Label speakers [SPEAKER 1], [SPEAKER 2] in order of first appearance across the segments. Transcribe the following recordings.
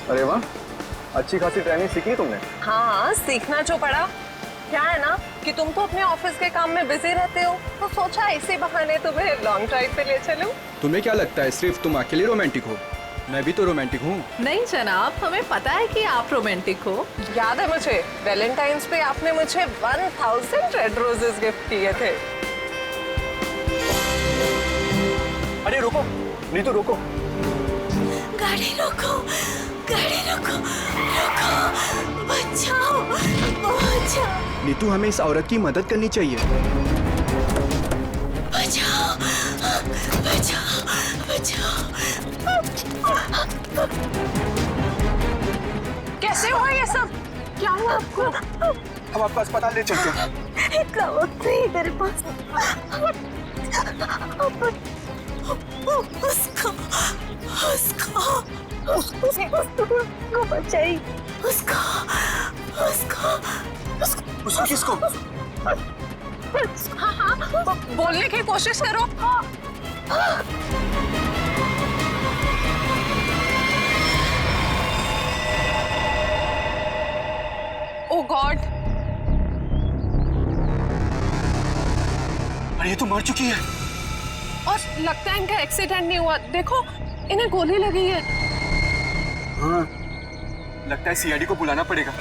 [SPEAKER 1] अरे वाह, अच्छी खासी ट्रेनिंग सीखी तुमने।
[SPEAKER 2] हाँ, सीखना जो पड़ा। क्या है ना कि तुम तो अपने ऑफिस के काम में बिजी रहते हो, तो सोचा इसी बहाने तुम्हें लॉन्ग ड्राइव पे ले चलूं।
[SPEAKER 1] तुम्हें क्या लगता है सिर्फ तुम अकेले रोमांटिक हो? मैं भी तो रोमांटिक हूँ।
[SPEAKER 3] नहीं जनाब, हमें पता है कि आप रोमांटिक हो।
[SPEAKER 2] याद है मुझे, वैलेंटाइंस पे आपने मुझे 1000 रेड रोजेस गिफ्ट किए थे।
[SPEAKER 1] अरे रुको, नीतू रुको।
[SPEAKER 4] गाड़ी रोको, गाड़ी रोको, रोको, बचाओ, बचाओ,
[SPEAKER 1] नीतू, हमें इस औरत की मदद करनी चाहिए।
[SPEAKER 4] बचाओ, बचाओ, बचाओ।
[SPEAKER 2] कैसे हुआ ये सब? क्या हुआ आपको?
[SPEAKER 1] हम आपको अस्पताल ले चलते हैं।
[SPEAKER 4] इतना वक्त नहीं मेरे पास। उसको बचाइए।
[SPEAKER 1] उसको किसको?
[SPEAKER 2] हाँ, बोलने की कोशिश करो। ओह गॉड,
[SPEAKER 1] अरे ये तो मर चुकी है।
[SPEAKER 2] और लगता है इनका एक्सीडेंट नहीं हुआ। देखो, इन्हें गोली लगी है।
[SPEAKER 1] हाँ, लगता है सीआईडी को बुलाना पड़ेगा।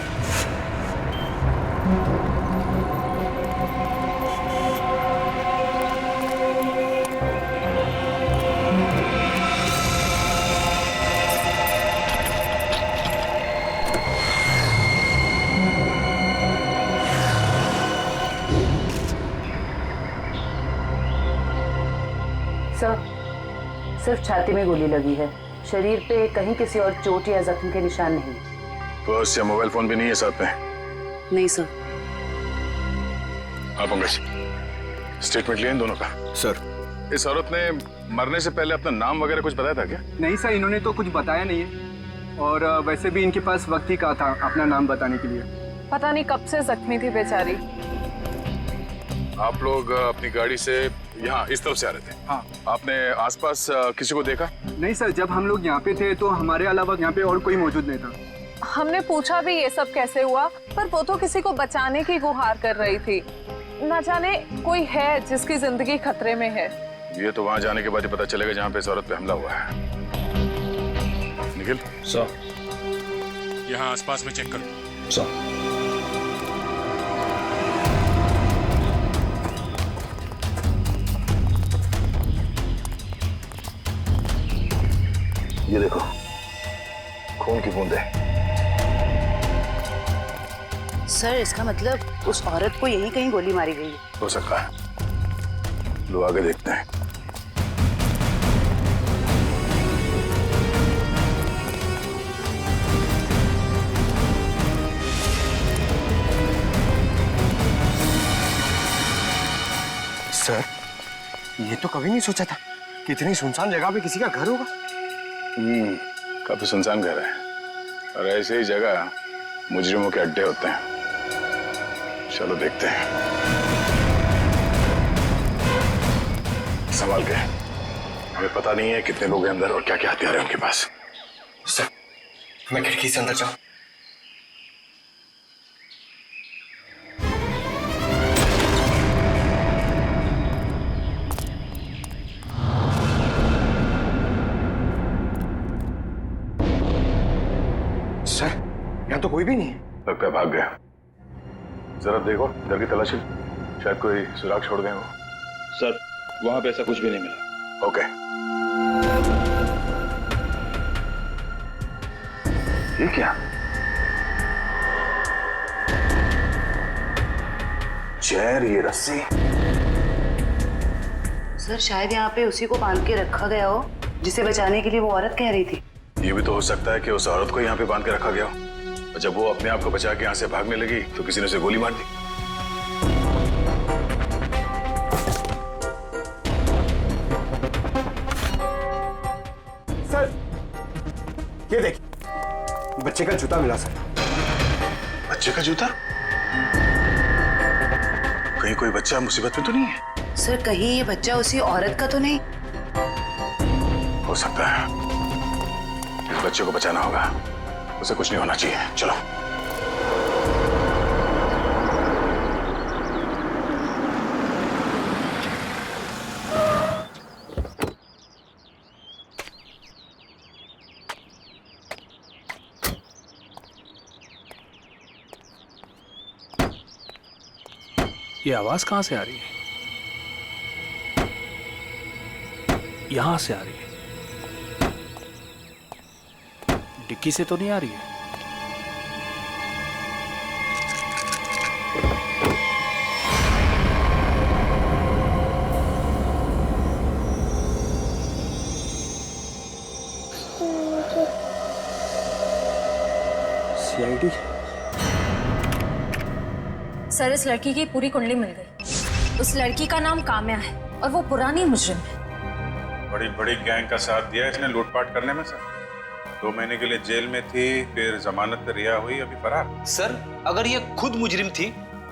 [SPEAKER 5] सर, सिर्फ छाती में गोली लगी है। शरीर पे कहीं किसी और चोट या जख्म के निशान नहीं।
[SPEAKER 6] पर्स या मोबाइल फोन भी नहीं है साथ में?
[SPEAKER 5] नहीं सर।
[SPEAKER 6] आप पंकज, स्टेटमेंट लिए इन दोनों का?
[SPEAKER 1] सर,
[SPEAKER 6] इस औरत ने मरने से पहले अपना नाम वगैरह कुछ बताया था क्या?
[SPEAKER 1] नहीं सर, इन्होंने तो कुछ बताया नहीं है। और वैसे भी इनके पास वक्त ही कहा था अपना नाम बताने के लिए।
[SPEAKER 2] पता नहीं कब से जख्मी थी बेचारी।
[SPEAKER 6] आप लोग अपनी गाड़ी से यहाँ इस तरफ से आ रहे थे?
[SPEAKER 1] हाँ।
[SPEAKER 6] आपने आसपास किसी को देखा?
[SPEAKER 1] नहीं सर, जब हम लोग यहाँ पे थे तो हमारे अलावा यहाँ पे और कोई मौजूद नहीं था।
[SPEAKER 2] हमने पूछा भी ये सब कैसे हुआ, पर वो तो किसी को बचाने की गुहार कर रही थी। न जाने कोई है जिसकी जिंदगी खतरे में है।
[SPEAKER 6] ये तो वहाँ जाने के बाद ही पता चलेगा जहाँ पे इस औरत पे हमला हुआ है। निखिल
[SPEAKER 7] सर,
[SPEAKER 6] यहाँ आसपास में चेक करो।
[SPEAKER 7] सर।
[SPEAKER 6] ये देखो, खून की बूंदें।
[SPEAKER 5] सर, इसका मतलब उस औरत को यहीं कहीं गोली मारी गई है।
[SPEAKER 6] हो सकता है, लो आगे देखते हैं।
[SPEAKER 8] सर, ये तो कभी नहीं सोचा था कि इतनी सुनसान जगह पे किसी का घर होगा।
[SPEAKER 6] काफी सुनसान घर है, और ऐसे ही जगह मुजरिमों के अड्डे होते हैं। चलो देखते हैं। संभाल के, हमें पता नहीं है कितने लोग हैं अंदर और क्या क्या हथियार है उनके पास।
[SPEAKER 8] सर, मैं खिड़की से अंदर जाऊं? सर, यहाँ तो कोई भी नहीं है।
[SPEAKER 6] लगता है भाग गया। जरा देखो, इधर की तलाशी, शायद कोई सुराग छोड़ गए हो।
[SPEAKER 7] सर, वहां पे ऐसा कुछ भी नहीं मिला।
[SPEAKER 6] ओके। ये क्या? चेयर, ये रस्सी।
[SPEAKER 5] सर, शायद यहाँ पे उसी को बांध के रखा गया हो जिसे बचाने के लिए वो औरत कह रही थी।
[SPEAKER 6] ये भी तो हो सकता है कि उस औरत को यहाँ पे बांध के रखा गया हो, और जब वो अपने आप को बचा के यहाँ से भागने लगी तो किसी ने उसे गोली मार दी।
[SPEAKER 8] सर, ये देखिए, बच्चे का जूता मिला सर।
[SPEAKER 6] बच्चे का जूता? कहीं कोई बच्चा मुसीबत में तो नहीं है?
[SPEAKER 5] सर, कहीं ये बच्चा उसी औरत का तो नहीं?
[SPEAKER 6] हो सकता है। इस बच्चे को बचाना होगा। उसे कुछ नहीं होना चाहिए। चलो।
[SPEAKER 9] ये आवाज कहां से आ रही है? यहां से आ रही है। डिक्की से तो नहीं आ रही है। सीआईडी।
[SPEAKER 4] सर, इस लड़की की पूरी कुंडली मिल गई। उस लड़की का नाम काम्या है और वो पुरानी मुजरिम है।
[SPEAKER 6] बड़ी बड़ी गैंग का साथ दिया इसने लूटपाट करने में सर। 2 महीने के लिए जेल में थी, फिर जमानत पे रिहा हुई, अभी फरार।
[SPEAKER 10] सर, अगर ये खुद मुजरिम थी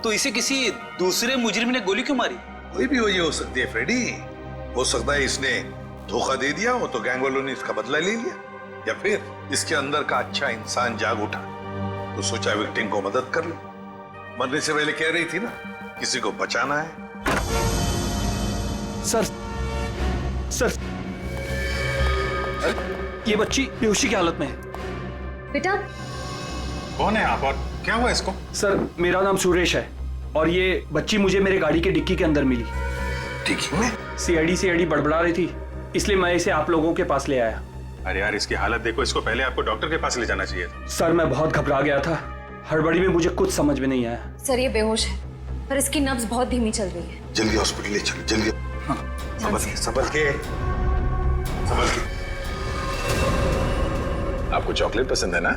[SPEAKER 10] तो इसे किसी दूसरे मुजरिम ने गोली क्यों मारी?
[SPEAKER 11] कोई भी वजह हो सकती है फ्रेडी। हो सकता है इसने धोखा दे दिया हो तो गैंग वालों ने इसका बदला ले लिया, या फिर इसके अंदर का अच्छा इंसान जाग उठा तो सोचा विक्टिम को मदद कर लो। मरने से पहले कह रही थी ना, किसी को बचाना है।
[SPEAKER 9] सर, ये बच्ची बेहोशी की हालत में है।
[SPEAKER 4] बेटा,
[SPEAKER 6] कौन है आप और क्या हुआ इसको?
[SPEAKER 9] सर, मेरा नाम सुरेश है और ये बच्ची मुझे मेरे गाड़ी के डिक्की के अंदर मिली।
[SPEAKER 11] डिक्की में?
[SPEAKER 9] सीआईडी बड़बड़ा रही थी, इसलिए मैं इसे आप लोगों के पास ले आया।
[SPEAKER 6] अरे यार, इसकी हालत देखो, इसको पहले आपको डॉक्टर के पास ले जाना चाहिए था।
[SPEAKER 9] सर, मैं बहुत घबरा गया था, हड़बड़ी में मुझे कुछ समझ में नहीं आया।
[SPEAKER 4] सर ये बेहोश है पर इसकी नब्ज बहुत धीमी चल रही है।
[SPEAKER 11] जल्दी हॉस्पिटल ले चलो, जल्दी। संभल के।
[SPEAKER 6] आपको चॉकलेट पसंद है ना?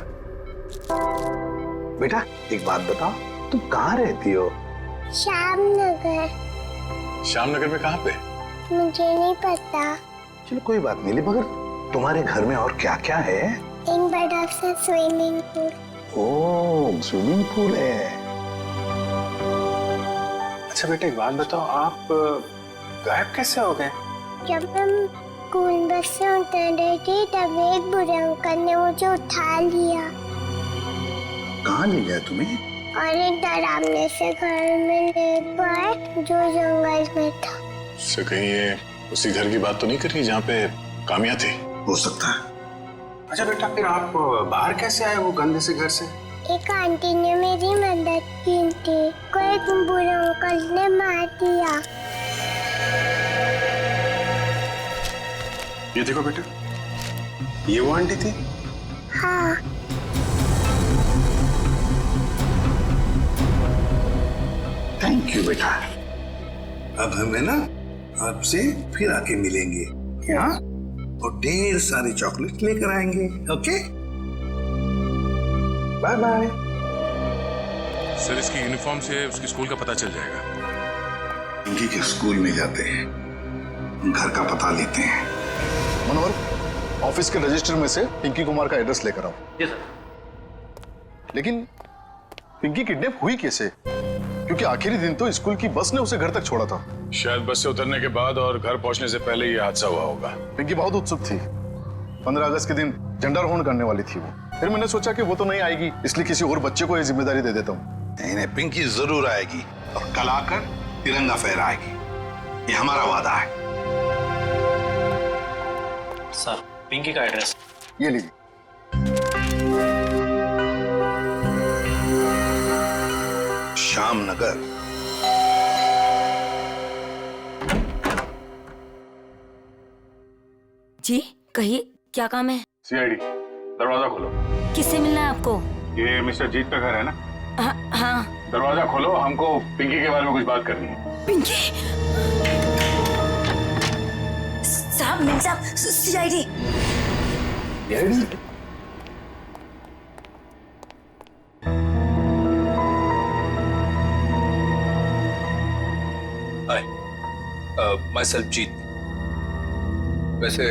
[SPEAKER 11] बेटा एक बात बताओ, तुम कहाँ रहती हो?
[SPEAKER 4] श्यामनगर।
[SPEAKER 6] श्यामनगर में कहाँ पे?
[SPEAKER 4] मुझे नहीं पता।
[SPEAKER 11] चलो कोई बात नहीं, मगर तुम्हारे घर में और क्या क्या है?
[SPEAKER 4] एक बड़ा सा स्विमिंग पूल।
[SPEAKER 11] ओह, स्विमिंग पूल है। अच्छा बेटा एक बात बताओ, आप गायब कैसे हो गए?
[SPEAKER 4] जब हम स्कूल बस से उतर रही थी तब एक बुरे अंकल ने मुझे उठा लिया
[SPEAKER 11] कहाँ ले गया तुम्हें?
[SPEAKER 4] और एक डरावने से घर में ले गए जो जंगल में था।
[SPEAKER 6] इससे कहीं ये उसी घर की बात तो नहीं कर रही जहाँ पे कामिया थी?
[SPEAKER 11] हो सकता है। अच्छा बेटा, फिर आप बाहर कैसे आए वो गंदे से घर से?
[SPEAKER 4] एक आंटी ने मेरी मदद की थी, कोई बुरे अंकल ने मार दिया।
[SPEAKER 11] ये देखो बेटा, ये वो आंटी थी?
[SPEAKER 4] हाँ।
[SPEAKER 11] थैंक यू बेटा। अब हमें ना आपसे फिर आके मिलेंगे यहाँ और ढेर सारे चॉकलेट लेकर आएंगे। Okay, bye bye.
[SPEAKER 6] सर, इसकी यूनिफॉर्म से उसके स्कूल का पता चल जाएगा।
[SPEAKER 11] इनकी के स्कूल में जाते हैं, घर का पता लेते हैं।
[SPEAKER 8] मनोहर, ऑफिस के रजिस्टर में से पिंकी कुमार का एड्रेस लेकर आओ।
[SPEAKER 10] Yes sir.
[SPEAKER 8] लेकिन पिंकी किडनैप हुई कैसे? क्योंकि आखिरी दिन तो स्कूल की बस ने उसे घर तक छोड़ा था।
[SPEAKER 6] शायद बस से उतरने के बाद और घर पहुंचने से पहले ये हादसा हुआ होगा।
[SPEAKER 8] पिंकी बहुत उत्सुक थी, 15 अगस्त के दिन झंडारोहण करने वाली थी वो। फिर मैंने सोचा कि वो तो नहीं आएगी, इसलिए किसी और बच्चे को ये जिम्मेदारी दे देता हूँ।
[SPEAKER 11] नहीं, पिंकी जरूर आएगी और कल आकर तिरंगा फहराएगी, ये हमारा वादा है।
[SPEAKER 10] सर, पिंकी का एड्रेस
[SPEAKER 8] ये लीजिए।
[SPEAKER 11] श्यामनगर।
[SPEAKER 4] जी कहिए, क्या काम है?
[SPEAKER 6] सीआईडी, दरवाजा खोलो।
[SPEAKER 4] किससे मिलना है आपको?
[SPEAKER 6] ये मिस्टर जीत का घर है ना?
[SPEAKER 4] हाँ।
[SPEAKER 6] दरवाजा खोलो, हमको पिंकी के बारे में कुछ बात करनी है।
[SPEAKER 4] पिंकी साहब, मिल साहब, सीआईडी।
[SPEAKER 10] माय सेल्फ जीत। वैसे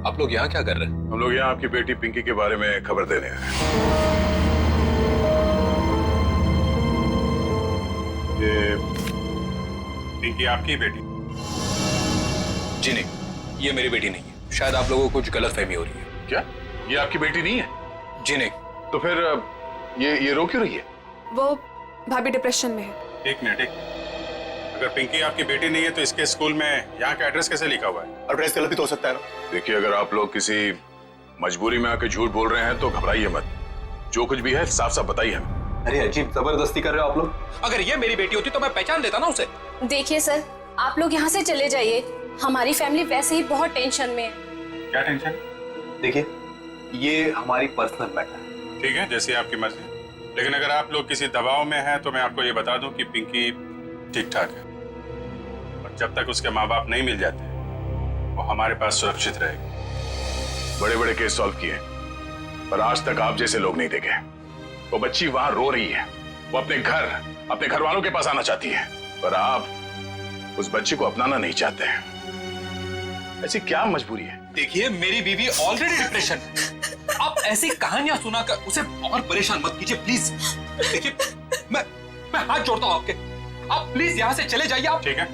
[SPEAKER 10] आप लोग यहाँ क्या कर रहे हैं?
[SPEAKER 6] हम लोग यहाँ आपकी बेटी पिंकी के बारे में खबर देने आए हैं। ये पिंकी आपकी बेटी?
[SPEAKER 10] जी नहीं, ये मेरी बेटी नहीं है। शायद आप लोगों को कुछ गलतफहमी हो रही है।
[SPEAKER 6] क्या ये आपकी बेटी नहीं है?
[SPEAKER 10] जी नहीं,
[SPEAKER 6] तो फिर ये रो क्यों रही है?
[SPEAKER 2] वो भाभी डिप्रेशन में है।
[SPEAKER 12] एक मिनट, अगर पिंकी आपकी बेटी नहीं है तो इसके स्कूल में यहाँ का एड्रेस कैसे लिखा हुआ है?
[SPEAKER 8] एड्रेस गलत भी तो हो सकता है ना।
[SPEAKER 6] देखिए, अगर आप लोग किसी मजबूरी में आके झूठ बोल रहे हैं तो घबराइए मत। जो कुछ भी है साफ साफ बताइए हमें।
[SPEAKER 1] अरे अजीब, जबरदस्ती कर रहे हो आप लोग।
[SPEAKER 10] अगर ये मेरी बेटी होती तो मैं पहचान लेता ना उसे।
[SPEAKER 13] देखिए सर, आप लोग यहाँ से चले जाइए। हमारी फैमिली वैसे ही बहुत टेंशन में है।
[SPEAKER 12] क्या टेंशन?
[SPEAKER 1] देखिए, ये हमारी पर्सनल मैटर है।
[SPEAKER 12] ठीक है, जैसी आपकी मर्जी। लेकिन अगर आप लोग किसी दबाव में हैं तो मैं आपको ये बता दूं कि पिंकी ठीक ठाक है, और जब तक उसके माँ बाप नहीं मिल जाते वो हमारे पास सुरक्षित रहेगी।
[SPEAKER 6] बड़े बड़े केस सॉल्व किए, पर आज तक आप जैसे लोग नहीं देखे। वो बच्ची वहां रो रही है, वो अपने घर वालों के पास आना चाहती है, पर आप उस बच्ची को अपनाना नहीं चाहते हैं। ऐसी क्या मजबूरी है?
[SPEAKER 10] देखिए, मेरी बीवी ऑलरेडी डिप्रेशन। आप ऐसी कहानियां सुनाकर उसे और परेशान मत कीजिए प्लीज। देखिए, मैं हाथ जोड़ता हूँ आपके, आप प्लीज यहाँ से चले जाइए। आप
[SPEAKER 12] ठीक है,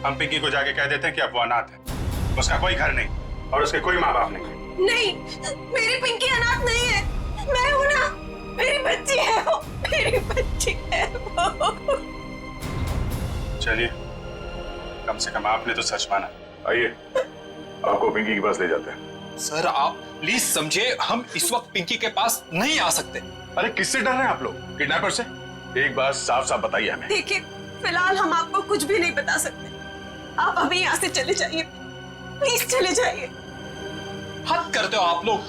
[SPEAKER 12] हम पिंकी को जाके कह देते हैं कि अब वो अनाथ है, उसका कोई घर नहीं और उसके कोई माँ बाप नहीं।
[SPEAKER 2] नहीं, मेरी पिंकी अनाथ नहीं है। मैं हूं ना, मेरी बच्ची है वो, मेरी बच्ची है वो।
[SPEAKER 12] चलिए, कम से कम आपने तो सच माना।
[SPEAKER 6] आइए, आपको पिंकी के पास ले जाते हैं।
[SPEAKER 10] सर, आप प्लीज समझे, हम इस वक्त पिंकी के पास नहीं आ सकते।
[SPEAKER 6] अरे किससे डर रहे हैं आप लोग? किडनैपर से? एक बात साफ साफ बताइए हमें।
[SPEAKER 2] देखिए, फिलहाल हम आपको कुछ भी नहीं बता सकते। आप अभी यहाँ से चले जाइए, प्लीज चले जाइए।
[SPEAKER 10] हद करते हो आप लोग,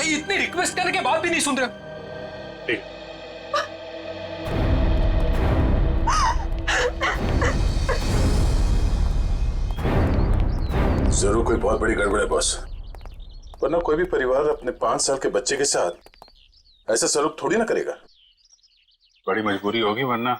[SPEAKER 10] इतनी रिक्वेस्ट करने के बाद भी नहीं सुन रहे।
[SPEAKER 12] ठीक,
[SPEAKER 6] जरूर कोई बहुत बड़ी गड़बड़ है बॉस, वरना कोई भी परिवार अपने 5 साल के बच्चे के साथ ऐसा सलूक थोड़ी ना करेगा।
[SPEAKER 12] बड़ी मजबूरी होगी, वरना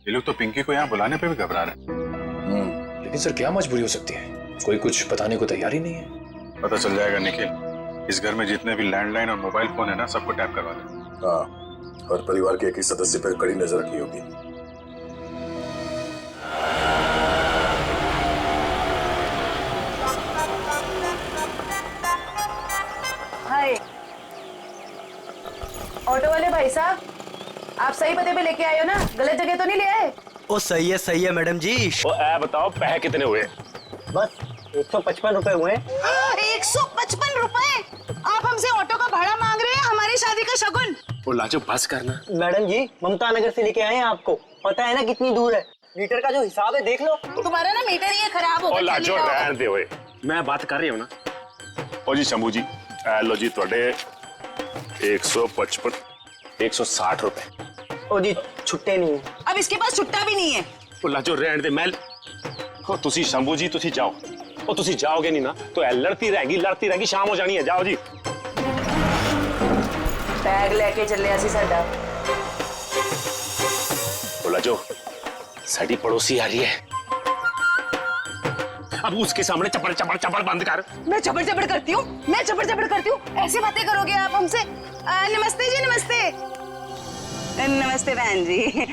[SPEAKER 12] ये लोग तो पिंकी को यहाँ बुलाने पे भी घबरा रहे हैं।
[SPEAKER 9] लेकिन सर, क्या मजबूरी हो सकती है? कोई कुछ बताने को तैयार ही नहीं है।
[SPEAKER 12] पता चल जाएगा निखिल। इस घर में जितने भी लैंडलाइन और मोबाइल फोन है ना, सबको टैप करवा दे।
[SPEAKER 6] हाँ, और परिवार के एक ही सदस्य पर कड़ी नजर रखनी होगी।
[SPEAKER 5] हाय, ऑटो वाले भाई साहब, आप सही पते पे लेके आए हो ना? गलत जगह तो नहीं ले आए?
[SPEAKER 14] ओ सही है मैडम जी।
[SPEAKER 9] ओ बताओ, पैसे कितने हुए?
[SPEAKER 14] बस 155 रुपए हुए।
[SPEAKER 2] 155 रुपए? आप हमसे ऑटो का भाड़ा मांग रहे हैं हमारी शादी का शगुन?
[SPEAKER 9] ओ लाजो, बस करना।
[SPEAKER 14] मैडम जी, ममता नगर से लेके आए हैं आपको। पता है ना कितनी दूर है? मीटर का जो हिसाब है देख लो।
[SPEAKER 2] तुम्हारा ना मीटर ये खराब हो
[SPEAKER 9] ओ लाजो, रहने दे ओए, मैं बात कर रही हूँ ना।
[SPEAKER 6] ओ जी शंभू जी, लो जी थोड़े 155
[SPEAKER 9] 160 रुपए।
[SPEAKER 14] ओ जी, छुट्टे नहीं है।
[SPEAKER 2] अब इसके पास छुट्टा भी नहीं है।
[SPEAKER 9] ओ लाजो, रहने दे। मैं ओ तुसी शंभू जी, तुसी जाओ। ओ तुसी जाओगे नहीं ना तो लड़ती रहेगी, शाम हो जानी है। जाओ जी।
[SPEAKER 5] बैग लेके चले ऐसी साडा।
[SPEAKER 9] ओ लाजो, साडी पड़ोसी आ रही है, अब उसके सामने चपड़ चपड़ चपड़ बंद कर।
[SPEAKER 2] मैं चपड़ चपड़ करती हूँ? मैं चपड़ चपड़ करती हूँ? ऐसी बातें करोगे आप हमसे? नमस्ते जी, नमस्ते। नमस्ते बहन जी,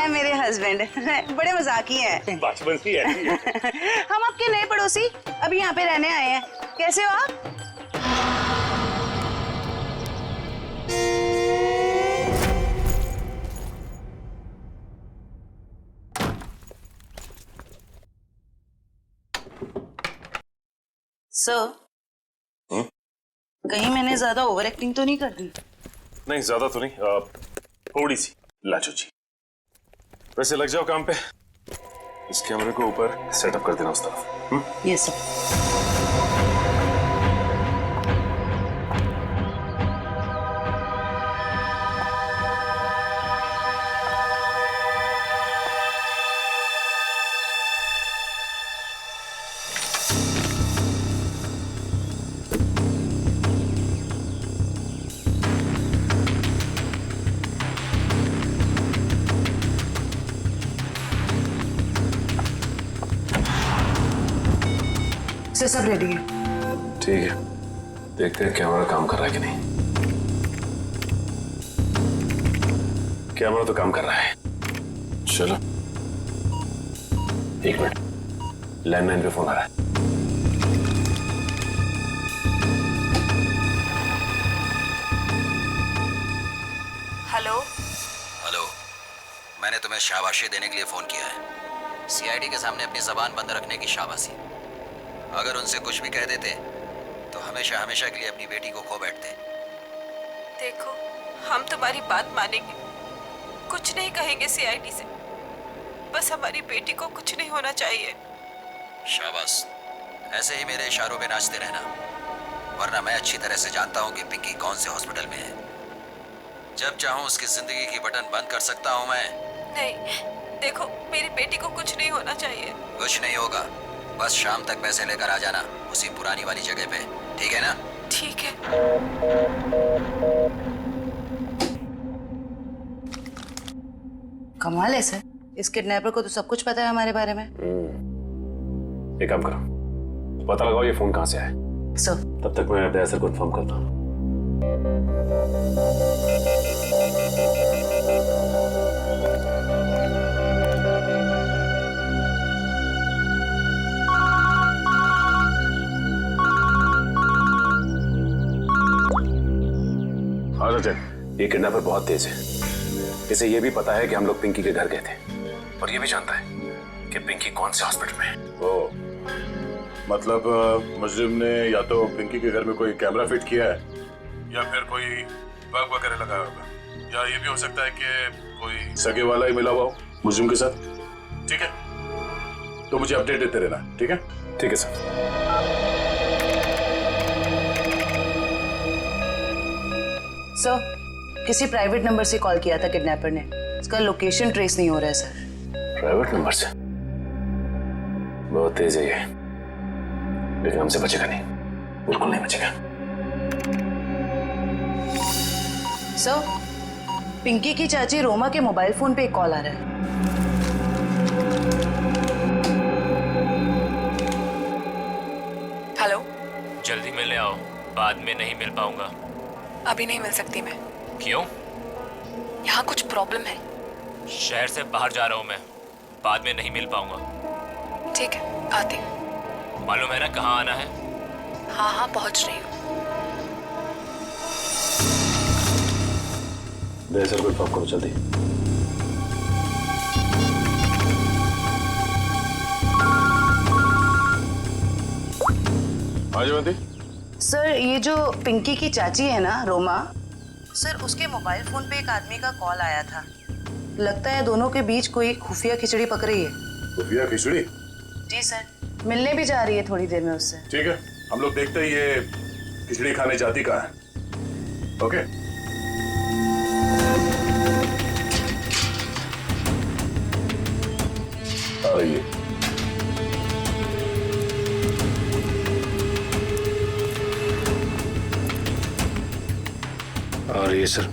[SPEAKER 2] मेरे हस्बैंड बड़े मजाकी हैं।
[SPEAKER 9] बचपन से है।
[SPEAKER 2] हम आपके नए पड़ोसी, अभी यहाँ पे रहने आए हैं। कैसे हो आप? सर, कहीं मैंने ज्यादा ओवर एक्टिंग तो नहीं कर दी?
[SPEAKER 9] नहीं, ज्यादा तो नहीं, थोड़ी सी। लाजो जी, वैसे लग जाओ काम पे। इस कैमरे को ऊपर सेटअप कर देना उस तरफ।
[SPEAKER 2] Yes sir. सब रेडी है?
[SPEAKER 9] ठीक है, देखते हैं कैमरा काम कर रहा है कि नहीं। कैमरा तो काम कर रहा है। चलो, 1 मिनट, लैंडलाइन पे फोन आ रहा है।
[SPEAKER 2] हेलो
[SPEAKER 15] हेलो, मैंने तुम्हें शाबाशी देने के लिए फोन किया है। सीआईडी के सामने अपनी जबान बंद रखने की शाबाशी। अगर उनसे कुछ भी कह देते तो हमेशा हमेशा के लिए अपनी बेटी को खो बैठते।
[SPEAKER 16] देखो, हम तुम्हारी बात मानेंगे, कुछ नहीं कहेंगे सीआईडी से। बस हमारी बेटी को कुछ नहीं होना चाहिए।
[SPEAKER 15] शाबाश, ऐसे ही मेरे इशारों पे नाचते रहना, वरना मैं अच्छी तरह से जानता हूँ कि पिंकी कौन से हॉस्पिटल में है। जब चाहूँ उसकी जिंदगी की बटन बंद कर सकता हूँ मैं।
[SPEAKER 16] नहीं, देखो, मेरी बेटी को कुछ नहीं होना चाहिए।
[SPEAKER 15] कुछ नहीं होगा, बस शाम तक पैसे लेकर आ जाना उसी पुरानी वाली जगह पे, ठीक है ना?
[SPEAKER 16] ठीक है।
[SPEAKER 2] कमाल है सर, इस किडनैपर को तो सब कुछ पता है हमारे बारे में।
[SPEAKER 9] एक काम करो, पता लगाओ ये फोन कहाँ से आया।
[SPEAKER 2] सर
[SPEAKER 9] तब तक मैं दया सर को इन्फॉर्म करता हूँ। हाँ रजत, ये किडनैपर बहुत तेज है। इसे ये भी पता है कि हम लोग पिंकी के घर गए थे, और ये भी जानता है कि पिंकी कौन से हॉस्पिटल में है।
[SPEAKER 6] ओ, मतलब मुजरिम ने या तो पिंकी के घर में कोई कैमरा फिट किया है या फिर कोई बग वगैरह लगाया होगा, या ये भी हो सकता है कि कोई सगे वाला ही मिला हुआ हो मुजरिम के साथ। ठीक है, तो मुझे अपडेट देते रहना। ठीक है?
[SPEAKER 9] ठीक है सर।
[SPEAKER 2] सर, किसी प्राइवेट नंबर से कॉल किया था किडनैपर ने, इसका लोकेशन ट्रेस नहीं हो रहा है सर।
[SPEAKER 9] प्राइवेट नंबर से? बहुत तेज है ये, लेकिन हमसे बचेगा नहीं, बिल्कुल नहीं बचेगा।
[SPEAKER 2] सर, पिंकी की चाची रोमा के मोबाइल फोन पे एक कॉल आ रहा है।
[SPEAKER 16] हेलो,
[SPEAKER 17] जल्दी मिलने आओ, बाद में नहीं मिल पाऊंगा।
[SPEAKER 16] अभी नहीं मिल सकती मैं।
[SPEAKER 17] क्यों?
[SPEAKER 16] यहाँ कुछ प्रॉब्लम है।
[SPEAKER 17] शहर से बाहर जा रहा हूँ मैं, बाद में नहीं मिल पाऊंगा।
[SPEAKER 16] ठीक है, आती हूँ।
[SPEAKER 17] मालूम है ना कहाँ आना है?
[SPEAKER 16] हाँ हाँ, पहुँच रही हूँ।
[SPEAKER 9] दया सर को इन्फॉर्म करो जल्दी।
[SPEAKER 6] हाँ जयवंती।
[SPEAKER 2] सर, ये जो पिंकी की चाची है ना, रोमा, सर उसके मोबाइल फोन पे एक आदमी का कॉल आया था। लगता है दोनों के बीच कोई खुफिया खिचड़ी पक रही है।
[SPEAKER 6] खुफिया खिचड़ी?
[SPEAKER 2] जी सर, मिलने भी जा रही है थोड़ी देर में उससे।
[SPEAKER 6] ठीक है, हम लोग देखते ही ये खिचड़ी खाने जाती कहाँ है। ओके? आ रही है।
[SPEAKER 9] आ रही है सर।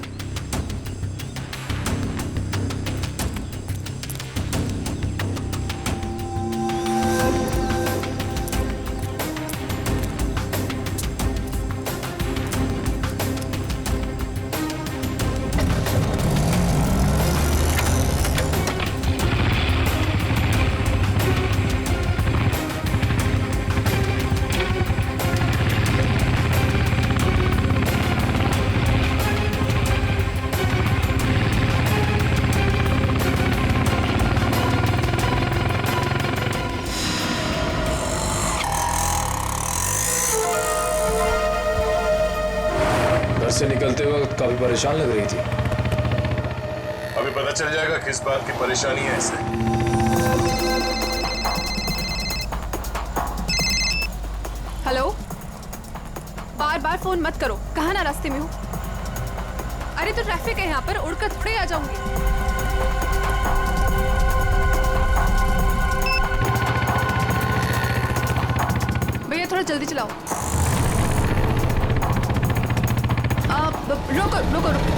[SPEAKER 18] से निकलते वक्त काफी परेशान लग रही थी।
[SPEAKER 6] अभी पता चल जाएगा किस बात की परेशानी है इसे।
[SPEAKER 3] हेलो, बार बार फोन मत करो, कहाँ ना रास्ते में हूँ। अरे तो ट्रैफिक है यहाँ पर, उड़कर थोड़े आ जाऊंगी। भैया थोड़ा जल्दी चलाओ। रोको रोको रोको।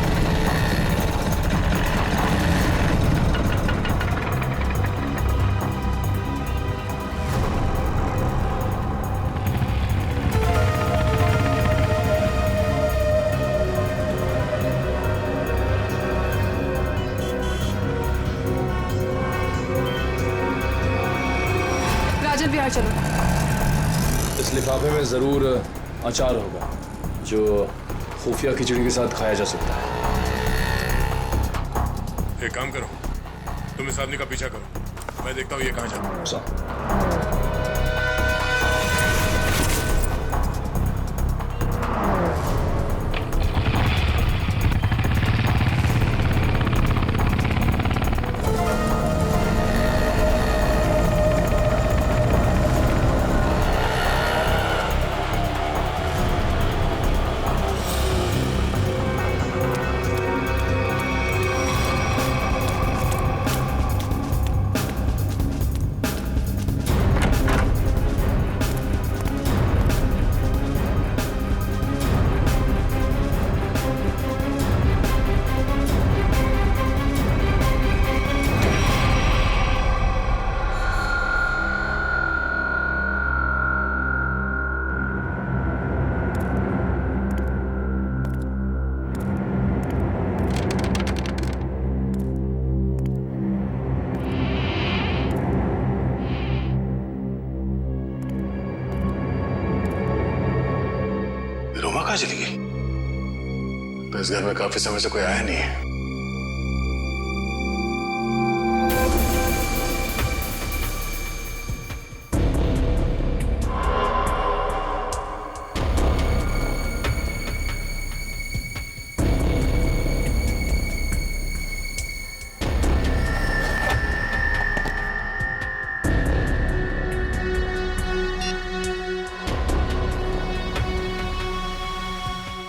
[SPEAKER 3] राजन बिहार चलो।
[SPEAKER 18] इस लिफाफे में जरूर अचार होगा जो खुफिया खिचड़ी के साथ खाया जा सकता है।
[SPEAKER 9] एक काम करो, तुम इस आदमी का पीछा करो, मैं देखता हूँ ये कहाँ जाता है।
[SPEAKER 6] रोमा कहाँ चली गई? तो इस घर में काफी समय से कोई आया नहीं है।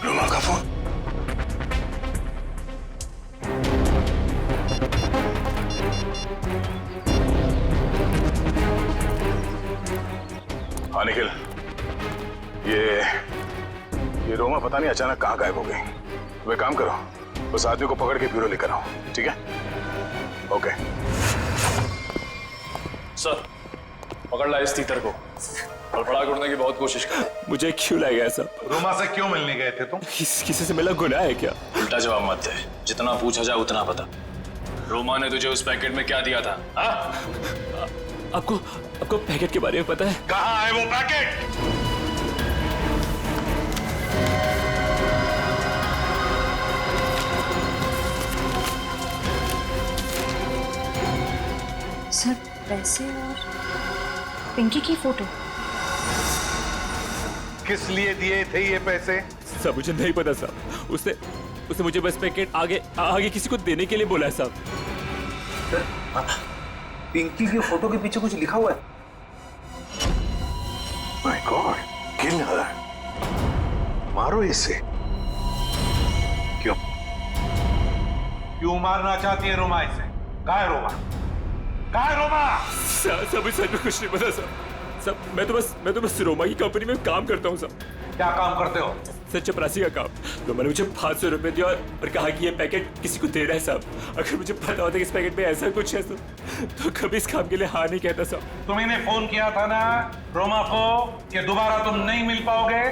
[SPEAKER 6] रोमा का फोन। हाँ निखिल, ये रोमा पता नहीं अचानक कहाँ गायब हो गई। तो एक काम करो, उस आदमी को पकड़ के ब्यूरो लेकर आओ, ठीक है? ओके
[SPEAKER 18] सर, पकड़ ला इस तीतर को और बड़ा करने की बहुत कोशिश कर। मुझे क्यों लाया गया सब?
[SPEAKER 11] रोमा से क्यों मिलने गए थे तुम?
[SPEAKER 18] किसी से मिला गुनाह है क्या? उल्टा जवाब मत दे, जितना पूछा जाए उतना बता। रोमा ने तुझे उस पैकेट में क्या दिया था? आपको पैकेट के बारे में पता है?
[SPEAKER 11] कहाँ है वो पैकेट?
[SPEAKER 13] सर पैसे और पिंकी की फोटो।
[SPEAKER 11] किस लिए दिए थे ये पैसे?
[SPEAKER 18] सब मुझे नहीं पता साहब। उसने मुझे बस पैकेट आगे किसी को देने के लिए बोला है साहब।
[SPEAKER 1] पिंकी की फोटो के पीछे कुछ लिखा हुआ है।
[SPEAKER 11] माय गॉड, किल हर। मारो इसे। क्यों मारना चाहती है रोमा इसे? कहाँ है रोमा? कहाँ है रोमा?
[SPEAKER 18] सब सच में कुछ नहीं पता सब मैं तो बस रोमा की कंपनी में काम करता हूँ सब।
[SPEAKER 11] क्या काम करते हो?
[SPEAKER 18] सर चपरासी का काम। तो मैंने मुझे 500 रुपए दिया और कहा कि ये पैकेट किसी को देना है साहब। अगर मुझे पता होता कि इस पैकेट में ऐसा कुछ है तो कभी इस काम के लिए हाँ नहीं कहता साहब।
[SPEAKER 11] तुमने फोन किया था ना रोमा को कि दोबारा तुम नहीं मिल पाओगे?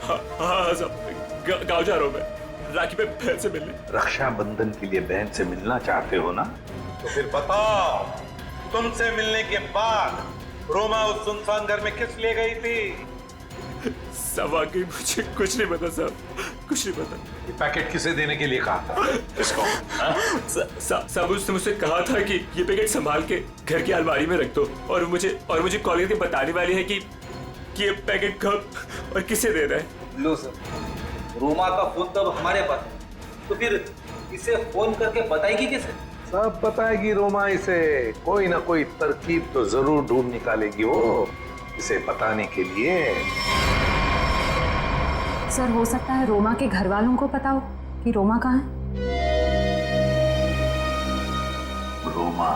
[SPEAKER 18] हाँ साहब, गाँव जा रहा हूँ मैं राखी पे बहन से मिलने।
[SPEAKER 11] रक्षाबंधन के लिए बहन से मिलना चाहते हो ना? तो फिर बताओ, तुमसे मिलने के बाद रोमा उस सुनसान घर में किस लिए गई थी?
[SPEAKER 18] सब वाकई मुझे कुछ नहीं पता साहब, कुछ नहीं पता।
[SPEAKER 11] ये पैकेट किसे देने के लिए कहा था?
[SPEAKER 18] किसको? साहब उसने मुझसे कहा था कि ये पैकेट संभाल के घर की अलमारी में रख दो और मुझे कॉल करके बताने वाली है कि ये पैकेट कब और किसे देना है।
[SPEAKER 1] लो सर, रोमा का फोन तब हमारे पास, तो फिर इसे फोन करके बताएगी किसे?
[SPEAKER 11] सब बताएगी रोमा इसे। कोई ना कोई तरकीब तो जरूर ढूंढ निकालेगी वो इसे बताने के लिए।
[SPEAKER 13] सर हो सकता है रोमा के घर वालों को पता हो कि रोमा कहाँ है।
[SPEAKER 11] रोमा,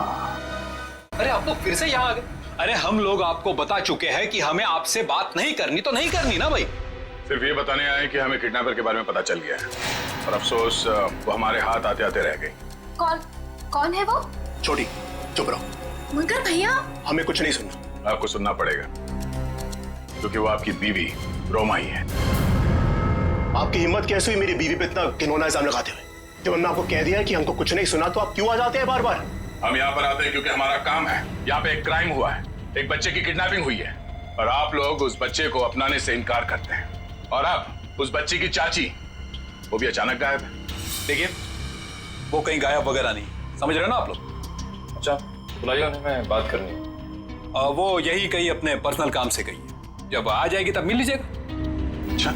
[SPEAKER 10] अरे आप लोग फिर से यहाँ आ गए। अरे हम लोग आपको बता चुके हैं कि हमें आपसे बात नहीं करनी, तो नहीं करनी ना भाई।
[SPEAKER 6] सिर्फ ये बताने आए कि हमें किडनैपर के बारे में पता चल गया है और अफसोस वो हमारे हाथ आते आते रह गई।
[SPEAKER 13] कौन है वो?
[SPEAKER 6] छोटी, चुप रहो।
[SPEAKER 13] मगर भैया
[SPEAKER 6] हमें कुछ नहीं सुनना। आपको सुनना पड़ेगा क्योंकि वो आपकी बीवी रोमा ही है।
[SPEAKER 19] आपकी हिम्मत कैसे हुई मेरी बीवी पे इतना घिनौना इल्जाम लगाते हुए? जब हमने आपको कह दिया है कि हमको कुछ नहीं सुना तो आप क्यों आ जाते हैं बार बार?
[SPEAKER 6] हम यहाँ पर आते हैं क्योंकि हमारा काम है। यहाँ पे एक क्राइम हुआ है, एक बच्चे की किडनैपिंग हुई है और आप लोग उस बच्चे को अपनाने से इनकार करते हैं। और अब उस बच्ची की चाची वो भी अचानक गायब है।
[SPEAKER 10] देखिए, वो कहीं गायब वगैरह नहीं, समझ रहे हो ना आप लोग?
[SPEAKER 7] अच्छा, बुलाइए उन्हें, मैं बात करनी है।
[SPEAKER 10] वो यही कहीं अपने पर्सनल काम से गई है, जब आ जाएगी तब मिल लीजिएगा।
[SPEAKER 6] अच्छा,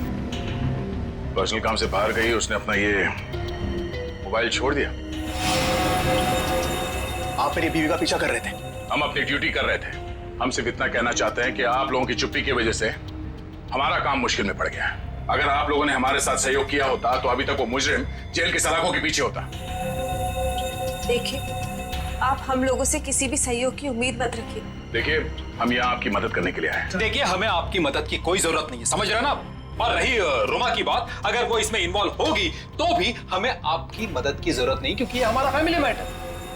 [SPEAKER 6] पर्सनल काम से बाहर गई, उसने अपना ये मोबाइल छोड़ दिया।
[SPEAKER 19] आप मेरी बीवी का पीछा कर रहे थे।
[SPEAKER 6] हम अपनी ड्यूटी कर रहे थे। हम सिर्फ इतना कहना चाहते हैं कि आप लोगों की चुप्पी की वजह से हमारा काम मुश्किल में पड़ गया है। अगर आप लोगों ने हमारे साथ सहयोग किया होता तो अभी तक वो मुजरिम जेल की सलाखों के पीछे होता।
[SPEAKER 16] देखिए, आप हम लोगों से किसी भी सहयोग की उम्मीद मत रखिए।
[SPEAKER 6] देखिए, हम यहाँ आपकी मदद करने के लिए आए हैं।
[SPEAKER 10] देखिए, हमें आपकी मदद की कोई जरूरत नहीं है, समझ रहे हैं ना आप? और रही रोमा की बात, अगर वो इसमें इन्वॉल्व होगी तो भी हमें आपकी मदद की जरूरत नहीं, क्योंकि ये हमारा फैमिली मैटर।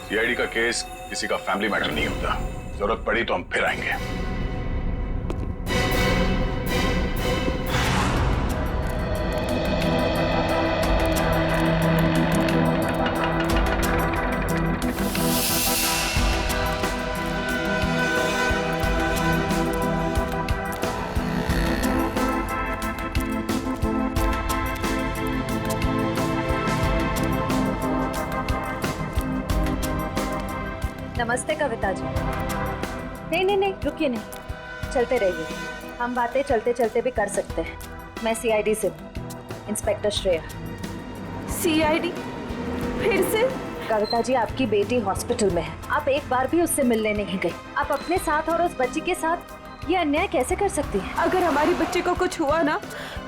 [SPEAKER 6] सीआईडी का केस किसी का फैमिली मैटर नहीं होता। जरूरत पड़ी तो हम फिर आएंगे।
[SPEAKER 20] नमस्ते कविता जी। नहीं, रुकिए नहीं, चलते रहिए। हम बातें चलते चलते भी कर सकते हैं। मैं सीआईडी से हूँ, इंस्पेक्टर श्रेया।
[SPEAKER 16] सीआईडी? फिर से?
[SPEAKER 20] कविता जी, आपकी बेटी हॉस्पिटल में है, आप एक बार भी उससे मिलने नहीं गई। आप अपने साथ और उस बच्ची के साथ ये अन्याय कैसे कर सकती हैं?
[SPEAKER 16] अगर हमारी बच्ची को कुछ हुआ ना,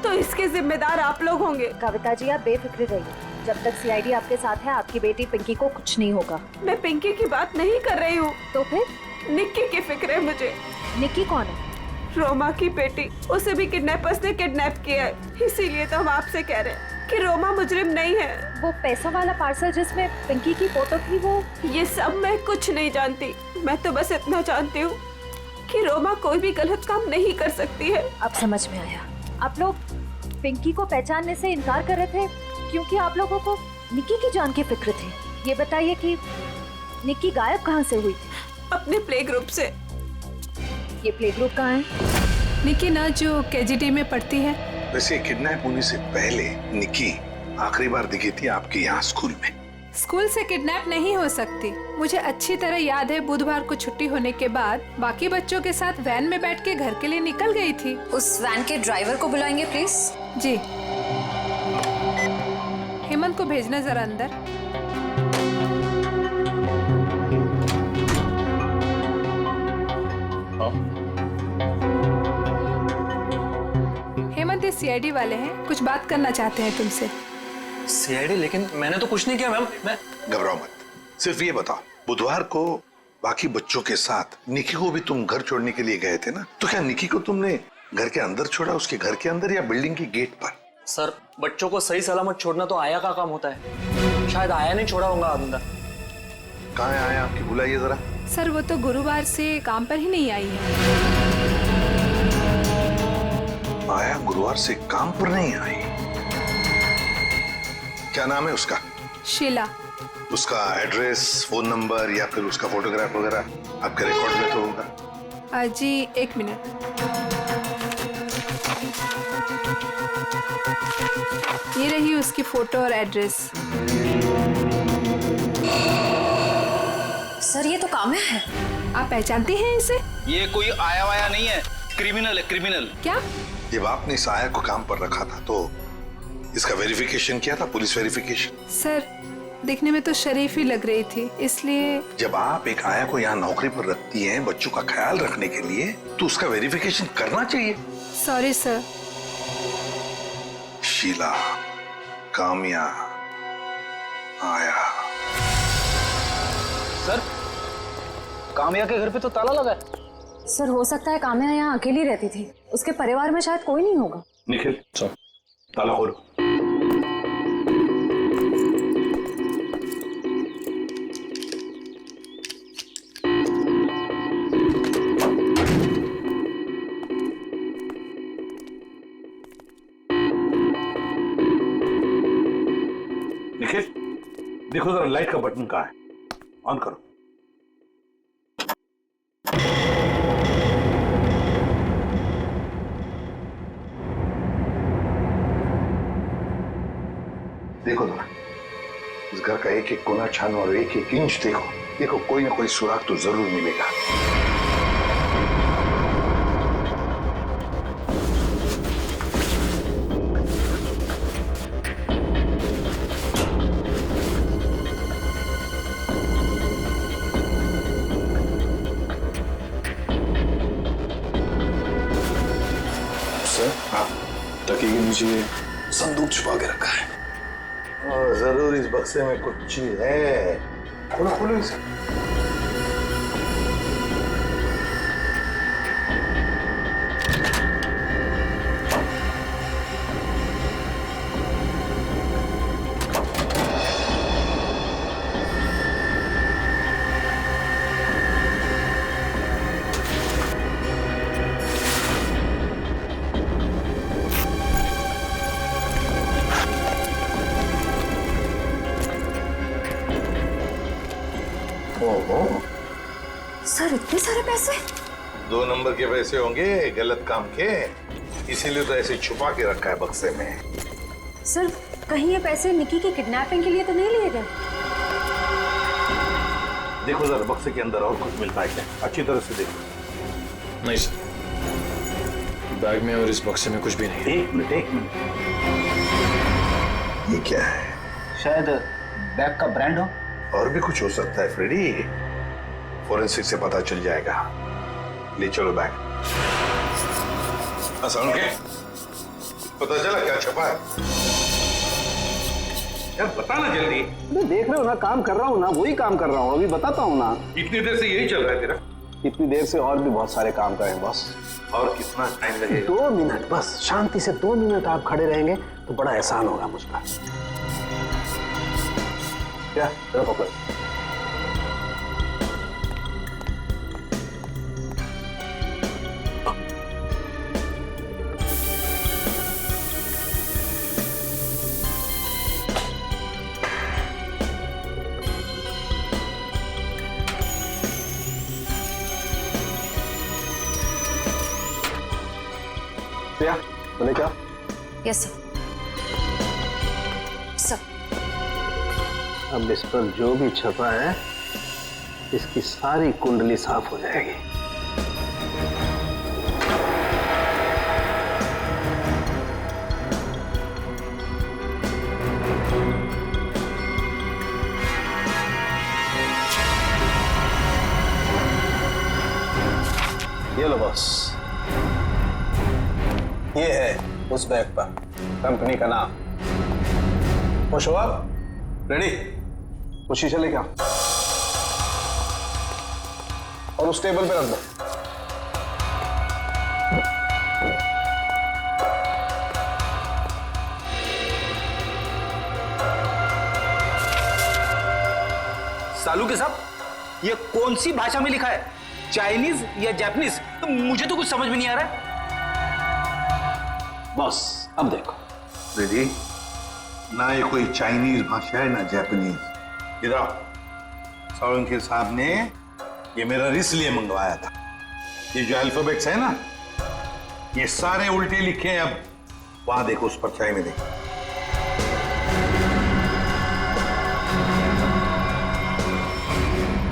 [SPEAKER 16] तो इसके जिम्मेदार आप लोग होंगे।
[SPEAKER 20] कविता जी, आप बेफिक्र रहिए। जब तक सीआईडी आपके साथ है, आपकी बेटी पिंकी को कुछ नहीं होगा।
[SPEAKER 16] मैं पिंकी की बात नहीं कर रही हूँ।
[SPEAKER 20] तो फिर?
[SPEAKER 16] निक्की की फिक्र है मुझे।
[SPEAKER 20] निक्की कौन है?
[SPEAKER 16] रोमा की बेटी। उसे भी किडनैपर्स ने किडनैप किया है, इसीलिए तो हम आपसे कह रहे हैं कि रोमा मुजरिम नहीं है।
[SPEAKER 20] वो पैसों वाला पार्सल जिसमें पिंकी की फोटो थी, वो?
[SPEAKER 16] ये सब मैं कुछ नहीं जानती। मैं तो बस इतना जानती हूँ कि रोमा कोई भी गलत काम नहीं कर सकती है।
[SPEAKER 20] अब समझ में आया। आप लोग पिंकी को पहचानने से इनकार कर रहे थे क्योंकि आप लोगों को निक्की की जान की फिक्र थी। ये बताइए कि निक्की गायब कहाँ से हुई थी?
[SPEAKER 16] अपने प्ले ग्रुप से।
[SPEAKER 20] ये प्ले ग्रुप कहाँ है?
[SPEAKER 3] निक्की ना जो केजीटी में पढ़ती है।
[SPEAKER 11] वैसे किडनैप होने से पहले निक्की आखिरी बार दिखी थी आपके यहाँ स्कूल में।
[SPEAKER 3] स्कूल से किडनैप नहीं हो सकती। मुझे अच्छी तरह याद है, बुधवार को छुट्टी होने के बाद बाकी बच्चों के साथ वैन में बैठ के घर के लिए निकल गई थी।
[SPEAKER 13] उस वैन के ड्राइवर को बुलाएंगे प्लीज।
[SPEAKER 3] जी। हेमंत को भेजना जरा अंदर। हेमंत, ये सीआईडी वाले हैं, कुछ बात करना चाहते हैं तुमसे।
[SPEAKER 14] सीआईडी? लेकिन मैंने तो कुछ नहीं किया मैम। मैं
[SPEAKER 11] घबराओ मत, सिर्फ ये बताओ, बुधवार को बाकी बच्चों के साथ निक्की को भी तुम घर छोड़ने के लिए गए थे ना? तो क्या निक्की को तुमने घर के अंदर छोड़ा, उसके घर के अंदर या बिल्डिंग की गेट पर?
[SPEAKER 14] सर, बच्चों को सही सलामत छोड़ना तो आया का काम होता है। शायद आया नहीं छोड़ा होगा अंदर।
[SPEAKER 11] कहाँ है आया आपकी? बुलाइए जरा।
[SPEAKER 3] सर, वो तो गुरुवार से काम पर ही नहीं आई है।
[SPEAKER 11] आया गुरुवार से काम पर नहीं आई? क्या नाम है उसका?
[SPEAKER 3] शीला।
[SPEAKER 11] उसका एड्रेस, फोन नंबर या फिर उसका फोटोग्राफ वगैरह आपके रिकॉर्ड में तो होगा?
[SPEAKER 3] जी, एक मिनट। ये रही उसकी फोटो और एड्रेस।
[SPEAKER 13] सर, ये तो काम्या है।
[SPEAKER 3] आप पहचानते हैं इसे?
[SPEAKER 21] ये कोई आया वाया नहीं है, क्रिमिनल है, क्रिमिनल।
[SPEAKER 3] क्या?
[SPEAKER 11] जब आपने इस आया को काम पर रखा था तो इसका वेरिफिकेशन किया था, पुलिस वेरिफिकेशन?
[SPEAKER 3] सर, दिखने में तो शरीफ ही लग रही थी, इसलिए।
[SPEAKER 11] जब आप एक आया को यहाँ नौकरी पर रखती हैं बच्चों का ख्याल रखने के लिए, तो उसका वेरिफिकेशन करना चाहिए।
[SPEAKER 3] Sorry sir.
[SPEAKER 11] शीला, काम्या, आया।
[SPEAKER 14] सर, काम्या के घर पे तो ताला लगा है।
[SPEAKER 20] सर, हो सकता है काम्या यहाँ अकेली रहती थी, उसके परिवार में शायद कोई नहीं होगा।
[SPEAKER 11] निखिल, सर, ताला खोलो। निखिल, देखो जरा लाइट का बटन कहाँ है, ऑन करो। देखो जरा, इस घर का एक एक कोना छानो और एक एक इंच देखो, देखो कोई ना कोई सुराग तो जरूर मिलेगा।
[SPEAKER 8] तकिए के नीचे संदूक छुपा के रखा है।
[SPEAKER 11] जरूर इस बक्से में कुछ चीज है। खोलो खोलो इसे।
[SPEAKER 20] सर इतने सारे पैसे?
[SPEAKER 11] 2 नंबर के पैसे होंगे गलत काम के, इसीलिए तो ऐसे छुपा के रखा है बक्से में।
[SPEAKER 20] सर कहीं ये पैसे निकी की किडनैपिंग के लिए तो नहीं लिए गए?
[SPEAKER 11] देखो जरा बक्से के अंदर और कुछ मिलता है क्या, अच्छी तरह से देखो।
[SPEAKER 9] नहीं सर, बैग में और इस बक्से में कुछ भी नहीं है।
[SPEAKER 11] एक मिनट ये क्या है?
[SPEAKER 21] शायद बैग का ब्रांड हो।
[SPEAKER 11] और भी कुछ हो सकता है फ्रेडी, फोरेंसिक से पता चल जाएगा। ले चलो बैग। असल के पता चला क्या छपा है? यार बताना जल्दी।
[SPEAKER 1] देख रहे हो ना, काम कर रहा हूँ ना, वही काम कर रहा हूँ, अभी बताता हूँ ना।
[SPEAKER 11] इतनी देर से यही चल रहा है तेरा?
[SPEAKER 1] इतनी देर से और भी बहुत सारे काम करें बॉस।
[SPEAKER 11] और कितना टाइम लगेगा?
[SPEAKER 1] 2 मिनट बस, शांति से 2 मिनट आप खड़े रहेंगे तो बड़ा एहसान होगा मुझ पर। क्या पकड़। बोले क्या?
[SPEAKER 20] Yes sir. सर
[SPEAKER 1] अब इस पर जो भी छपा है इसकी सारी कुंडली साफ हो जाएगी। ये लो बॉस, ये है उस बैग पर कंपनी का नाम। खुश हो आप? रेडी? वो शीशा लेके आओ और उस टेबल पे रख दो।
[SPEAKER 21] सालू के साहब, ये कौन सी भाषा में लिखा है? चाइनीज या जापानीज? तो मुझे तो कुछ समझ में नहीं आ रहा है।
[SPEAKER 1] बॉस अब देखो
[SPEAKER 11] रेडी, ना ये कोई चाइनीज भाषा है ना जापानीज। इधर सालुंके साहब ने ये मेरा इसलिए मंगवाया था। ये जो अल्फाबेट्स है ना, ये सारे उल्टे लिखे हैं। अब वहां देखो, उस परछाई में देखो।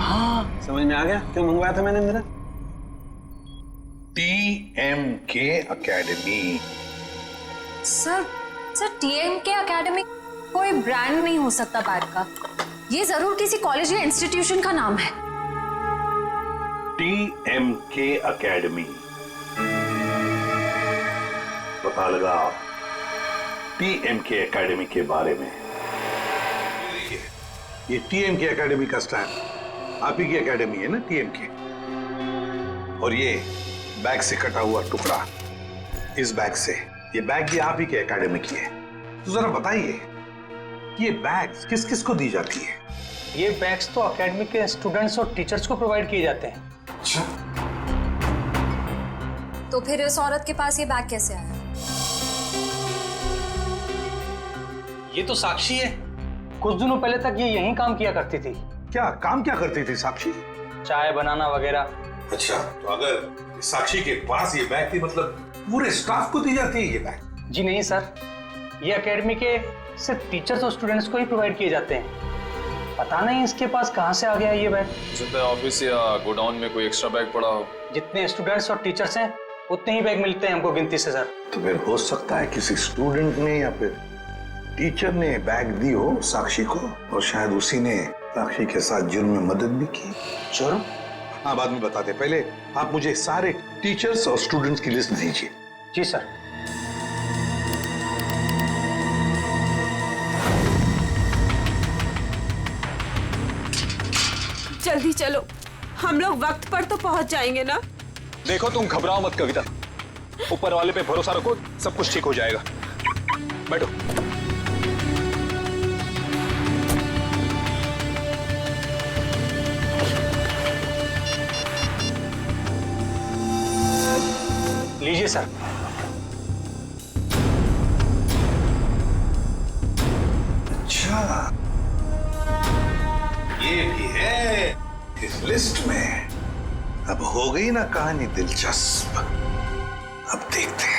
[SPEAKER 1] हाँ समझ में आ गया क्यों मंगवाया था मैंने मेरा।
[SPEAKER 11] TMK academy.
[SPEAKER 20] Sir TMK academy कोई ब्रांड नहीं हो सकता बैग का, ये जरूर किसी कॉलेज या इंस्टीट्यूशन का नाम है।
[SPEAKER 11] TMK एकेडमी, पता लगाओ TMK एकेडमी के बारे में। ये TMK एकेडमी का स्टैंड आप ही की एकेडमी है ना, TMK। और ये बैग से कटा हुआ टुकड़ा, इस बैग से, ये बैग भी आप ही के एकेडमी की है। तो जरा बताइए ये बैग्स किस किस को दी जाती है?
[SPEAKER 14] ये बैग्स तो एकेडमी के स्टूडेंट्स और टीचर्स को प्रोवाइड किए जाते हैं।
[SPEAKER 11] अच्छा,
[SPEAKER 20] तो फिर इस औरत के पास ये बैग कैसे आया?
[SPEAKER 14] ये तो साक्षी है, कुछ दिनों पहले तक ये यहीं काम किया करती थी।
[SPEAKER 11] क्या काम क्या करती थी साक्षी?
[SPEAKER 14] चाय बनाना वगैरह।
[SPEAKER 11] अच्छा, तो अगर साक्षी के पास ये बैग थी, मतलब पूरे स्टाफ को दी जाती है ये बैग?
[SPEAKER 14] जी नहीं सर, ये एकेडमी के सिर्फ टीचर्स और स्टूडेंट्स को ही प्रोवाइड किए जाते हैं।
[SPEAKER 21] पता नहीं इसके पास कहाँ से आ गया ये बैग।
[SPEAKER 7] हो सकता है ऑफिस या गोडाउन में कोई एक्स्ट्रा बैग पड़ा हो।
[SPEAKER 21] जितने स्टूडेंट्स और टीचर्स हैं उतने ही बैग मिलते हैं हमको गिनती से सर।
[SPEAKER 11] तो फिर हो सकता है किसी स्टूडेंट ने या फिर टीचर ने बैग दी हो साक्षी को, और शायद उसी ने साक्षी के साथ जुर्म में मदद भी की।
[SPEAKER 21] जुर्म?
[SPEAKER 11] हाँ, बाद में बताते, पहले आप मुझे सारे टीचर्स और स्टूडेंट्स की लिस्ट दीजिए।
[SPEAKER 21] जी सर।
[SPEAKER 16] जल्दी चलो, हम लोग वक्त पर तो पहुंच जाएंगे ना।
[SPEAKER 10] देखो तुम घबराओ मत कविता, ऊपर वाले पे भरोसा रखो, सब कुछ ठीक हो जाएगा। बैठो।
[SPEAKER 21] लीजिए सर।
[SPEAKER 11] अच्छा, ये भी है इस लिस्ट में। अब हो गई ना कहानी दिलचस्प। अब देखते हैं।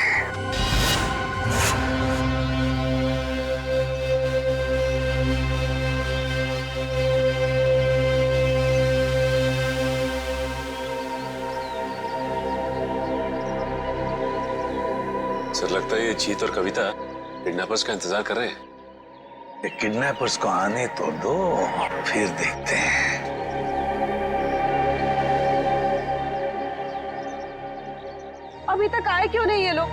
[SPEAKER 9] सर लगता है ये जीत और कविता किडनैपर्स का इंतजार कर रहे हैं।
[SPEAKER 11] ये किडनैपर्स को आने तो दो, फिर देखते हैं।
[SPEAKER 2] अभी तक आए क्यों नहीं ये लोग?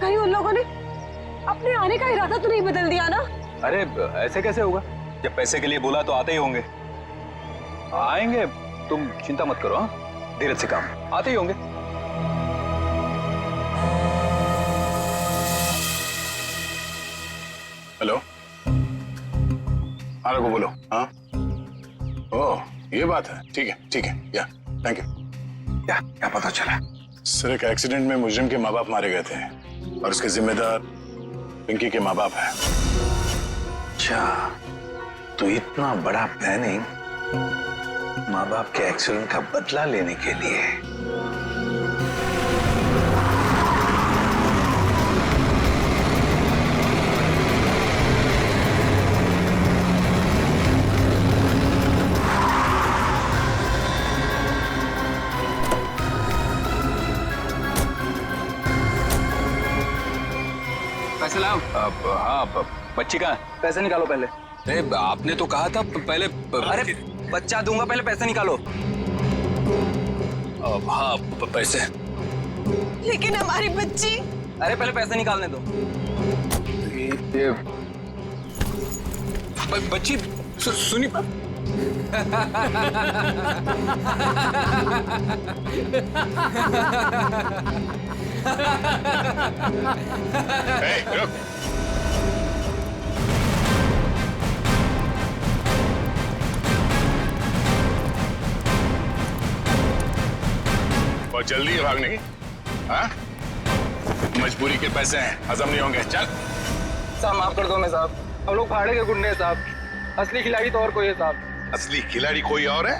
[SPEAKER 2] कहीं उन लोगों ने अपने आने का इरादा तो नहीं बदल दिया ना?
[SPEAKER 10] अरे ऐसे कैसे होगा? जब पैसे के लिए बोला तो आते ही होंगे। आएंगे, तुम चिंता मत करो। हाँ, धीरज से काम, आते ही होंगे।
[SPEAKER 6] हेलो, हाँ रघु बोलो। हाँ, ओह ये बात है, ठीक है, या थैंक यू।
[SPEAKER 11] क्या पता चला?
[SPEAKER 6] सर एक एक्सीडेंट में मुजरिम के माँ बाप मारे गए थे और उसके जिम्मेदार पिंकी के माँ बाप हैं।
[SPEAKER 11] अच्छा, तो इतना बड़ा प्लानिंग माँ बाप के एक्सीडेंट का बदला लेने के लिए।
[SPEAKER 10] पैसे लाओ। हाँ, बच्ची कहाँ है? पैसे निकालो पहले। अरे आपने तो कहा था पहले। अरे बच्चा दूंगा, पहले पैसे निकालो। हाँ पैसे।
[SPEAKER 16] लेकिन हमारी बच्ची।
[SPEAKER 10] अरे पहले पैसे निकालने दो। ये बच्ची सुनी।
[SPEAKER 6] रुक। बहुत जल्दी है भागने की। हाँ, मजबूरी के पैसे हैं, हजम नहीं होंगे। चल
[SPEAKER 21] साहब माफ कर दो मैं साहब, हम लोग भाड़े के गुंडे हैं साहब। असली खिलाड़ी तो और कोई है साहब।
[SPEAKER 11] असली खिलाड़ी कोई और है?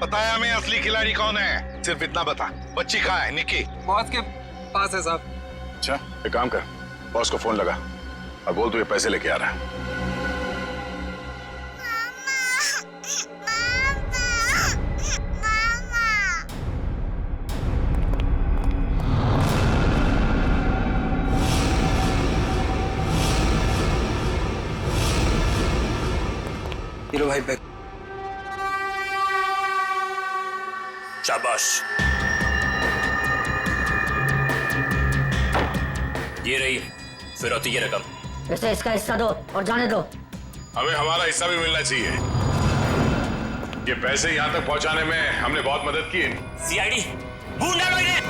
[SPEAKER 11] बताया हमें असली खिलाड़ी कौन है? सिर्फ इतना बता, बच्ची कहाँ है? निकी
[SPEAKER 21] बॉस के पास है साहब।
[SPEAKER 6] अच्छा, एक काम कर, बॉस को फोन लगा और बोल तू ये पैसे लेके आ रहा है।
[SPEAKER 21] हीरो भाई बैग।
[SPEAKER 17] शाबाश, ये रही फिरौती की रकम।
[SPEAKER 4] इसे इसका हिस्सा दो और जाने दो।
[SPEAKER 6] हमें हमारा हिस्सा भी मिलना चाहिए। ये पैसे यहाँ तक पहुँचाने में हमने बहुत मदद की है।
[SPEAKER 17] सीआईडी ढूंढ डालो इन्हें।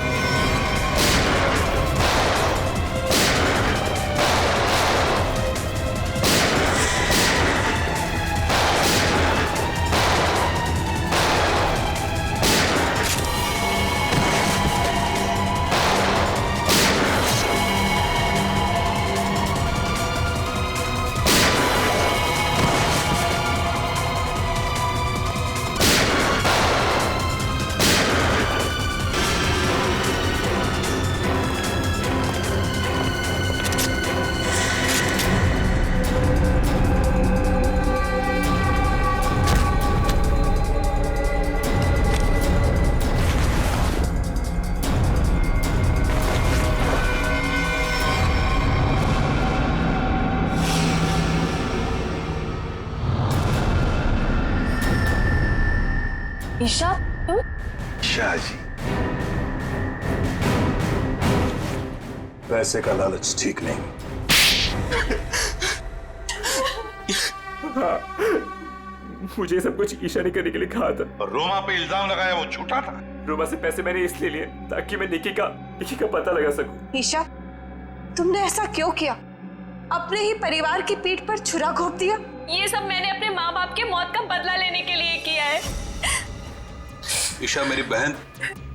[SPEAKER 13] ईशा तुम?
[SPEAKER 11] शाह जी,
[SPEAKER 1] पैसे का लालच ठीक नहीं।
[SPEAKER 18] हाँ, मुझे सब कुछ ईशा ने करने के लिए कहा था।
[SPEAKER 11] और रोमा पे इल्जाम लगाया वो झूठा था।
[SPEAKER 18] रोमा से पैसे मैंने इसलिए लिए ताकि मैं निकी का पता लगा सकूं।
[SPEAKER 2] ईशा, तुमने ऐसा क्यों किया? अपने ही परिवार की पीठ पर छुरा घोंप दिया।
[SPEAKER 16] ये सब मैंने अपने माँ बाप के मौत का बदला लेने के लिए किया है।
[SPEAKER 10] ईशा मेरी बहन,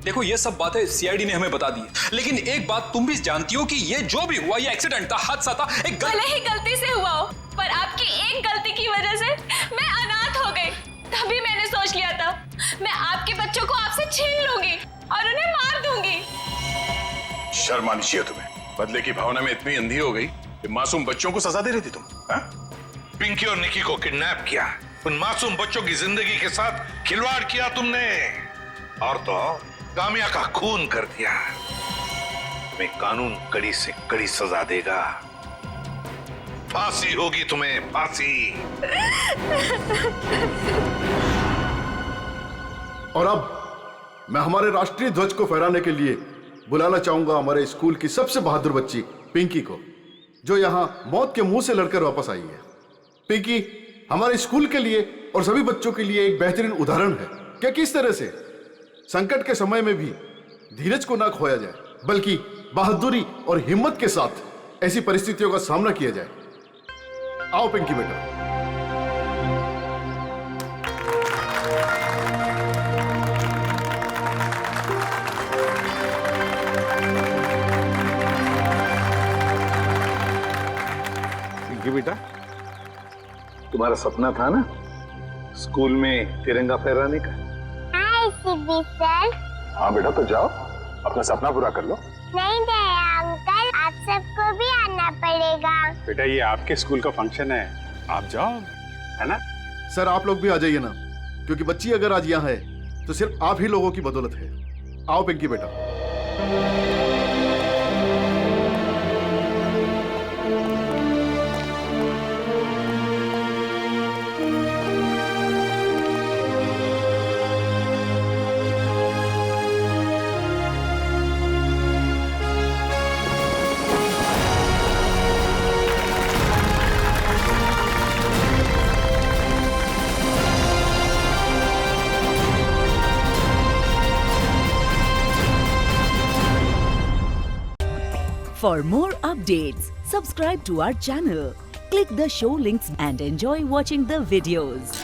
[SPEAKER 10] देखो ये सब बातें सीआईडी ने हमें बता दी, लेकिन एक बात तुम भी जानती हो कि ये जो भी हुआ ये एक्सीडेंट था, हादसा था, एक
[SPEAKER 16] भले ही गलती से हुआ हो, पर आपकी एक गलती की वजह से मैं अनाथ हो गई। तभी मैंने सोच लिया था मैं आपके बच्चों को आपसे छीन लूंगी और उन्हें मार दूंगी।
[SPEAKER 6] शर्म आनी चाहिए तुम्हें। बदले की भावना में इतनी अंधी हो गई कि मासूम बच्चों को सजा दे रही थी तुम। हा?
[SPEAKER 11] पिंकी और निकी को किडनैप किया, उन मासूम बच्चों की जिंदगी के साथ खिलवाड़ किया तुमने, और तो कामिया का खून कर दिया। तुम्हें कानून कड़ी से कड़ी सजा देगा। फांसी होगी तुम्हें, फांसी।
[SPEAKER 8] और अब मैं हमारे राष्ट्रीय ध्वज को फहराने के लिए बुलाना चाहूंगा हमारे स्कूल की सबसे बहादुर बच्ची पिंकी को, जो यहां मौत के मुंह से लड़कर वापस आई है। पिंकी हमारे स्कूल के लिए और सभी बच्चों के लिए एक बेहतरीन उदाहरण है कि किस तरह से संकट के समय में भी धीरज को ना खोया जाए, बल्कि बहादुरी और हिम्मत के साथ ऐसी परिस्थितियों का सामना किया जाए। आओ पिंकी बेटा।
[SPEAKER 11] पिंकी बेटा, तुम्हारा सपना था ना स्कूल में तिरंगा फहराने का?
[SPEAKER 12] सर।
[SPEAKER 6] हाँ बेटा, तो जाओ अपना सपना पूरा कर लो।
[SPEAKER 12] नहीं अंकल, आप सबको भी आना पड़ेगा।
[SPEAKER 1] बेटा ये आपके स्कूल का फंक्शन है, आप जाओ, है ना?
[SPEAKER 8] सर आप लोग भी आ जाइए ना, क्योंकि बच्ची अगर आज यहाँ है तो सिर्फ आप ही लोगों की बदौलत है। आओ पिंकी बेटा।
[SPEAKER 22] For more updates, subscribe to our channel, click the show links and enjoy watching the videos.